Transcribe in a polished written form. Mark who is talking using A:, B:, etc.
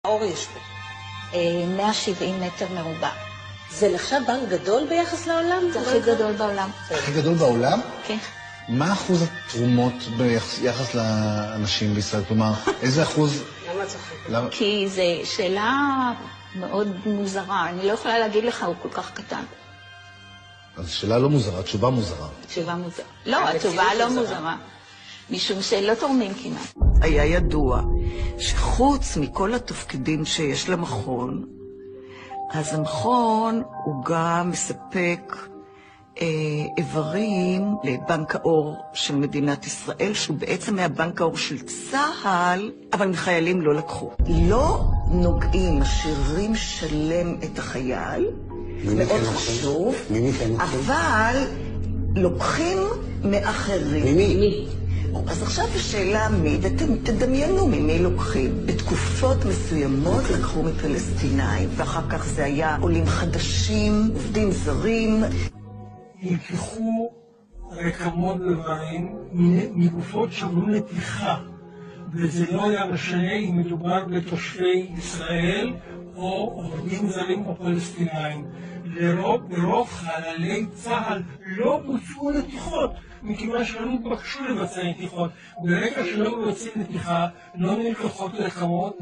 A: אור יש פה.
B: 170 מטר מרובע.
A: זה נחשב בנק גדול ביחס לעולם?
B: זה הכי גדול בעולם.
C: הכי גדול בעולם?
B: כן.
C: מה אחוז התרומות ביחס לאנשים בישראל? כלומר, איזה אחוז?
A: למה צוחק?
B: כי זו שאלה מאוד מוזרה. אני לא יכולה להגיד לך, הוא כל כך קטן.
C: אז שאלה לא מוזרה, תשובה מוזרה.
B: תשובה מוזרה. לא, התשובה לא מוזרה. משום שלא תורמים כמעט.
D: היה ידוע שחוץ מכל התפקידים שיש למכון, אז המכון הוא גם מספק איברים לבנק האור של מדינת ישראל, שהוא בעצם היה בנק האור של צה"ל, אבל מחיילים לא לקחו. לא נוגעים, משאירים שלם את החייל, מאוד חשוב, אבל לוקחים מאחרים.
A: ממי?
D: אז עכשיו השאלה מי, ואתם תדמיינו ממי לוקחים. בתקופות מסוימות לקחו מפלסטינאים, ואחר כך זה היה עולים חדשים, עובדים זרים.
E: נלקחו רקמות איברים מגופות שעברו נתיחה, וזה לא היה משנה אם מדובר בתושבי ישראל או עובדים זרים או פלסטינאים. לרוב חללי צה"ל לא בוצעו נתיחות, מכיוון שלא נתבקשו לבצע נתיחות. ברגע שלא מבצעים נתיחה, לא נלקחות רקמות